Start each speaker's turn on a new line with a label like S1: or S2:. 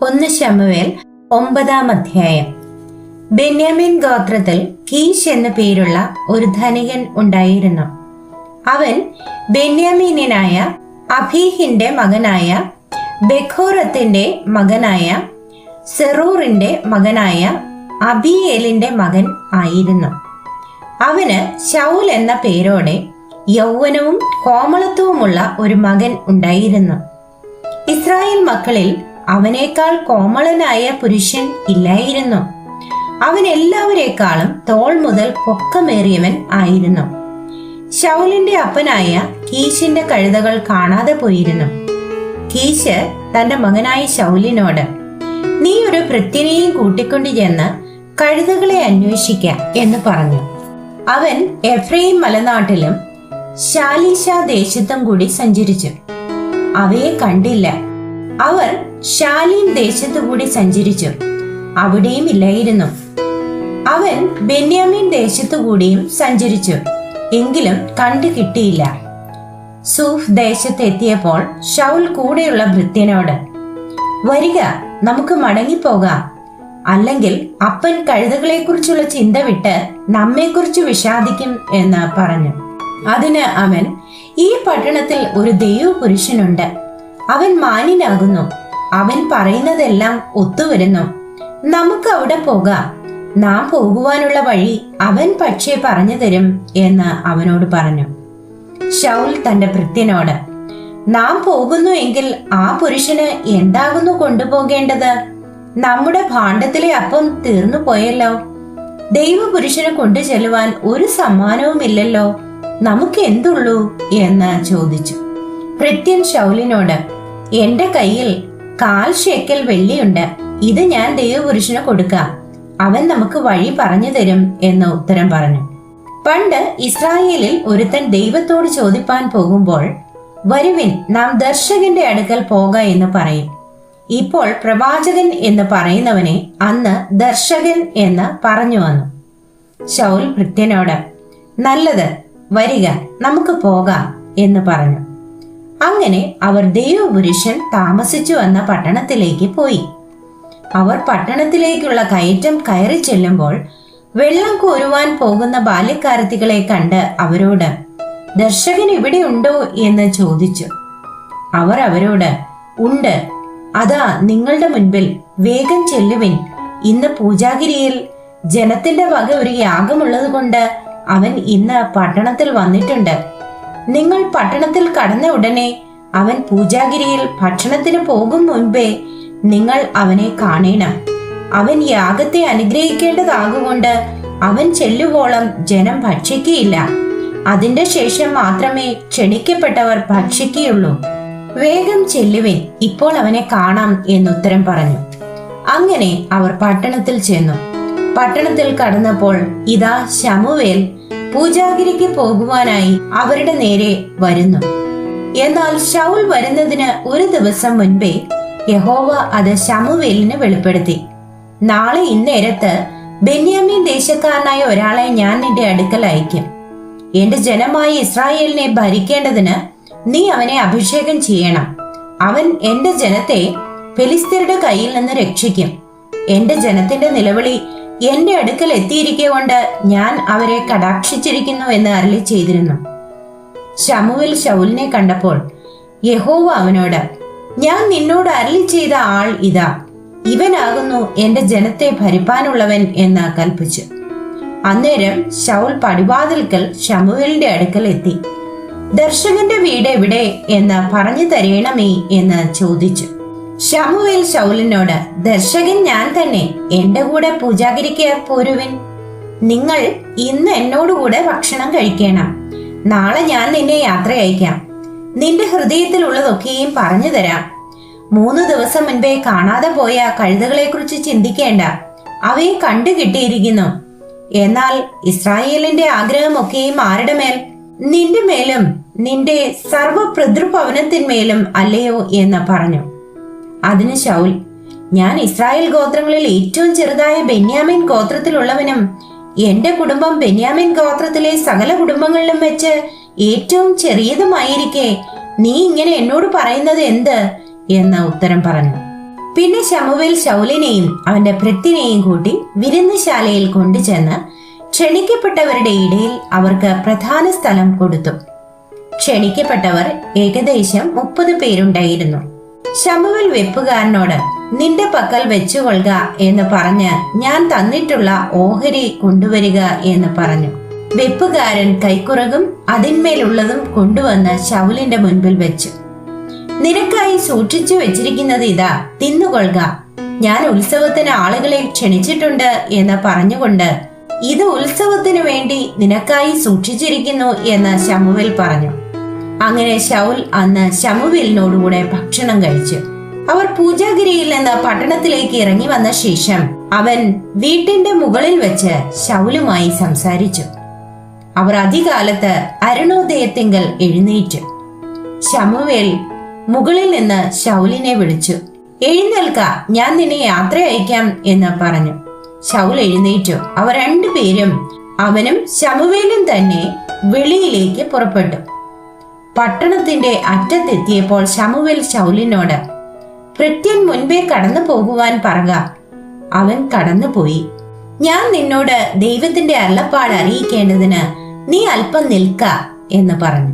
S1: 1 ശമൂവേൽ 9-ാം അധ്യായം. ബെന്യാമിൻ ഗോത്രത്തിൽ കീശ് എന്നു പേരുള്ള ഒരു ധനികൻ ഉണ്ടായിരുന്നു. അവൻ ബെന്യാമീനായ അബീഹിന്റെ മകനായ ബെഖോറത്തിന്റെ മകനായ സെറൂറിന്റെ മകനായ അബിയേലിന്റെ മകൻ ആയിരുന്നു. അവന് ശൗൽ എന്ന പേരോടെ യൗവനവും കോമളത്വവുമുള്ള ഒരു മകൻ ഉണ്ടായിരുന്നു. ഇസ്രായേൽ മക്കളിൽ അവനേക്കാൾ കോമളനായ പുരുഷൻ ഇല്ലായിരുന്നു. അവൻ എല്ലാവരേക്കാളും തോൾ മുതൽ പൊക്കമേറിയവൻ ആയിരുന്നു. ശൗലിന്റെ അപ്പനായ കീശിന്റെ കഴുതകൾ കാണാതെ പോയിരുന്നു. കീശ് തന്റെ മകനായ ശൗലിനോട്, നീ ഒരു ഭൃത്യനെയും കൂട്ടിക്കൊണ്ടു ചെന്ന് കഴുതകളെ അന്വേഷിക്ക എന്ന് പറഞ്ഞു. അവൻ എഫ്രൈം മലനാട്ടിലും ശാലീശ ദേശത്തും കൂടി സഞ്ചരിച്ചു. അവയെ കണ്ടില്ല. അവർ ശാലീം ദേശത്തു കൂടി സഞ്ചരിച്ചു. അവിടെയും ഇല്ലായിരുന്നു. അവൻ ബെന്യാമീൻ ദേശത്തു കൂടിയും സഞ്ചരിച്ചു. എങ്കിലും കണ്ടു കിട്ടിയില്ല. സൂഫ് ദേശത്ത് എത്തിയപ്പോൾ ശൗൽ കൂടെയുള്ള ഭൃത്യനോട്, വരിക, നമുക്ക് മടങ്ങിപ്പോകാം. അല്ലെങ്കിൽ അപ്പൻ കഴുതകളെ കുറിച്ചുള്ള ചിന്ത വിട്ട് നമ്മെക്കുറിച്ച് വിഷാദിക്കും എന്ന് പറഞ്ഞു. അതിന് അവൻ, ഈ പട്ടണത്തിൽ ഒരു ദൈവപുരുഷനുണ്ട്. അവൻ മാന്യനാകുന്നു. അവൻ പറയുന്നതെല്ലാം ഒത്തുവരുന്നു. നമുക്ക് അവിടെ പോകാം. നാം പോകുവാനുള്ള വഴി അവൻ പക്ഷേ പറഞ്ഞു തരും എന്ന് അവനോട് പറഞ്ഞു. ശൗൽ തന്റെ ഭൃത്യനോട്, നാം പോകുന്നു എങ്കിൽ ആ പുരുഷന് എന്താകുന്നു കൊണ്ടുപോകേണ്ടത്? നമ്മുടെ ഭാണ്ഡത്തിലെ അപ്പം തീർന്നു പോയല്ലോ. ദൈവപുരുഷന് കൊണ്ടു ചെല്ലുവാൻ ഒരു സമ്മാനവുമില്ലല്ലോ. നമുക്ക് എന്തുള്ളൂ എന്ന് ചോദിച്ചു. ഭൃത്യൻ ശൗലിനോട്, എന്റെ കയ്യിൽ 1/4 ശേക്കെൽ വെള്ളിയുണ്ട്. ഇത് ഞാൻ ദൈവപുരുഷന് കൊടുക്കാം. അവൻ നമുക്ക് വഴി പറഞ്ഞു തരും എന്ന് ഉത്തരം പറഞ്ഞു. പണ്ട് ഇസ്രായേലിൽ ഒരുത്തൻ ദൈവത്തോട് ചോദിപ്പാൻ പോകുമ്പോൾ, വരുവിൻ, നാം ദർശകന്റെ അടുക്കൽ പോക എന്ന് പറയും. ഇപ്പോൾ പ്രവാചകൻ എന്ന് പറയുന്നവനെ അന്ന് ദർശകൻ എന്ന് പറഞ്ഞു വന്നു. ശൗൽ ഭൃത്യനോട്, നല്ലത്, വരിക, നമുക്ക് പോകാം എന്ന് പറഞ്ഞു. അങ്ങനെ അവർ ദൈവപുരുഷൻ താമസിച്ചു വന്ന പട്ടണത്തിലേക്ക് പോയി. അവർ പട്ടണത്തിലേക്കുള്ള കയറ്റം കയറി ചെല്ലുമ്പോൾ വെള്ളം കോരുവാൻ പോകുന്ന ബാല്യക്കാരത്തികളെ കണ്ട് അവരോട്, ദർശകൻ ഇവിടെ ഉണ്ടോ എന്ന് ചോദിച്ചു. അവർ അവരോട്, ഉണ്ട്, അതാ നിങ്ങളുടെ മുൻപിൽ, വേഗം ചെല്ലുവിൻ. ഇന്ന് പൂജാഗിരിയിൽ ജനത്തിന്റെ വക ഒരു യാഗമുള്ളത് കൊണ്ട് അവൻ ഇന്ന് പട്ടണത്തിൽ വന്നിട്ടുണ്ട്. നിങ്ങൾ പട്ടണത്തിൽ കടന്ന ഉടനെ അവൻ പൂജാഗിരിയിൽ ഭക്ഷണത്തിന് പോകും മുൻപേ നിങ്ങൾ അവനെ കാണണം. അവൻ യാഗത്തെ അനുഗ്രഹിക്കേണ്ടതാകൊണ്ട് അവൻ ചെല്ലുവോളം ജനം ഭക്ഷിക്കുകയില്ല. അതിന്റെ ശേഷം മാത്രമേ ക്ഷണിക്കപ്പെട്ടവർ ഭക്ഷിക്കുകയുള്ളൂ. വേഗം ചെല്ലുവിൻ, ഇപ്പോൾ അവനെ കാണാം എന്നുത്തരം പറഞ്ഞു. അങ്ങനെ അവർ പട്ടണത്തിൽ ചെന്നു. പട്ടണത്തിൽ കടന്നപ്പോൾ ഇതാ ശമൂവേൽ പൂജാഗിരിക്ക് പോകുവാനായി അവരുടെ നേരെ വരുന്നു. എന്നാൽ ശൗൽ വരുന്നതിന് ഒരു ദിവസം മുൻപേ യഹോവ അത് ശമൂവേലിന് വെളിപ്പെടുത്തി. നാളെ ഇന്നേരത്ത് ബെന്യാമീൻ ദേശക്കാരനായ ഒരാളെ ഞാൻ നിന്റെ അടുക്കൽ അയക്കും. എന്റെ ജനമായ ഇസ്രായേലിനെ ഭരിക്കേണ്ടതിന് നീ അവനെ അഭിഷേകം ചെയ്യണം. അവൻ എന്റെ ജനത്തെ ഫെലിസ്ത്യരുടെ കയ്യിൽ നിന്ന് രക്ഷിക്കും. എന്റെ ജനത്തിന്റെ നിലവിളി എന്റെ അടുക്കൽ എത്തിയിരിക്കെ കൊണ്ട് ഞാൻ അവരെ കടാക്ഷിച്ചിരിക്കുന്നു എന്ന് അരുളി ചെയ്തിരുന്നു. ശമൂവേൽ ശൗലിനെ കണ്ടപ്പോൾ യഹോവ അവനോട്, ഞാൻ നിന്നോട് അരുളി ചെയ്ത ആൾ ഇതാ, ഇവനാകുന്നു എന്റെ ജനത്തെ ഭരിപ്പാനുള്ളവൻ എന്ന് കൽപ്പിച്ചു. അന്നേരം ശൗൽ പടിവാതിൽക്കൽ ശമൂവേലിന്റെ അടുക്കൽ എത്തി. ദർശകന്റെ വീട് എവിടെ എന്ന് പറഞ്ഞു തരേണമേ എന്ന് ചോദിച്ചു. ശമൂവേൽ ശൗലിനോട്, ദർശകൻ ഞാൻ തന്നെ. എന്റെ കൂടെ പൂജാഗിരിക്ക് പോരുവിൻ. നിങ്ങൾ ഇന്ന് എന്നോടുകൂടെ ഭക്ഷണം കഴിക്കണം. നാളെ ഞാൻ നിന്നെ യാത്ര അയക്കാം. നിന്റെ ഹൃദയത്തിലുള്ളതൊക്കെയും പറഞ്ഞു തരാം. 3 ദിവസം മുൻപേ കാണാതെ പോയ കഴുതകളെ കുറിച്ച് ചിന്തിക്കേണ്ട. അവയെ കണ്ടു കിട്ടിയിരിക്കുന്നു. എന്നാൽ ഇസ്രായേലിന്റെ ആഗ്രഹമൊക്കെയും ആരുടെ മേൽ? നിന്റെ മേലും നിന്റെ സർവ പിതൃഭവനത്തിന്മേലും അല്ലയോ എന്ന് പറഞ്ഞു. അതിന് ശൗൽ, ഞാൻ ഇസ്രായേൽ ഗോത്രങ്ങളിൽ ഏറ്റവും ചെറുതായ ബെന്യാമീൻ ഗോത്രത്തിലുള്ളവനും എന്റെ കുടുംബം ബെന്യാമീൻ ഗോത്രത്തിലെ സകല കുടുംബങ്ങളിലും വെച്ച് ഏറ്റവും ചെറിയതുമായിരിക്കെ നീ ഇങ്ങനെ എന്നോട് പറയുന്നത് എന്ത് എന്ന് ഉത്തരം പറഞ്ഞു. പിന്നെ ശമൂവേൽ ശൗലിനെയും അവന്റെ ഭൃത്യനെയും കൂട്ടി വിരുന്നുശാലയിൽ കൊണ്ടുചെന്ന് ക്ഷണിക്കപ്പെട്ടവരുടെ ഇടയിൽ അവർക്ക് പ്രധാന സ്ഥലം കൊടുത്തു. ക്ഷണിക്കപ്പെട്ടവർ ഏകദേശം 30 പേരുണ്ടായിരുന്നു. ശമൂവേൽ വെപ്പുകാരനോട്, നിന്റെ പക്കൽ വെച്ചുകൊള്ളുക എന്ന് പറഞ്ഞ് ഞാൻ തന്നിട്ടുള്ള ഓഹരി കൊണ്ടുവരിക എന്ന് പറഞ്ഞു. വെപ്പുകാരൻ കൈക്കുറകും അതിന്മേലുള്ളതും കൊണ്ടുവന്ന് ശൗലിന്റെ മുൻപിൽ വെച്ചു. നിനക്കായി സൂക്ഷിച്ചു വെച്ചിരിക്കുന്നത് ഇതാ, തിന്നുകൊള്ളുക. ഞാൻ ഉത്സവത്തിന് ആളുകളെ ക്ഷണിച്ചിട്ടുണ്ട് എന്ന് പറഞ്ഞുകൊണ്ട് ഇത് ഉത്സവത്തിനു വേണ്ടി നിനക്കായി സൂക്ഷിച്ചിരിക്കുന്നു എന്ന് ശമൂവേൽ പറഞ്ഞു. അങ്ങനെ ശൗൽ അന്ന് ശമൂവേലിനോടുകൂടെ ഭക്ഷണം കഴിച്ചു. അവർ പൂജാഗിരിയിൽ നിന്ന് പട്ടണത്തിലേക്ക് ഇറങ്ങി വന്ന ശേഷം അവൻ വീട്ടിന്റെ മുകളിൽ വെച്ച് ശൗലുമായി സംസാരിച്ചു. അവർ അതികാലത്ത് അരുണോദയത്തിങ്കൽ എഴുന്നേറ്റു. ശമൂവേൽ മുകളിൽ നിന്ന് ശൗലിനെ വിളിച്ചു. എഴുന്നേൽക്ക, ഞാൻ നിന്നെ യാത്ര അയക്കാം എന്ന് പറഞ്ഞു. ശൗൽ എഴുന്നേറ്റു. അവർ രണ്ടുപേരും, അവനും ശമൂവേലും തന്നെ വെളിയിലേക്ക് പുറപ്പെട്ടു. പട്ടണത്തിന്റെ അറ്റത്തെത്തിയപ്പോൾ ശമൂവേൽ ശൗലിനോട്, ഭൃത്യൻ മുൻപേ കടന്നു പോകുവാൻ പറക. അവൻ കടന്നുപോയി. ഞാൻ നിന്നോട് ദൈവത്തിന്റെ അരുളപ്പാട് അറിയിക്കേണ്ടതിന് നീ അല്പം നിൽക്ക എന്ന് പറഞ്ഞു.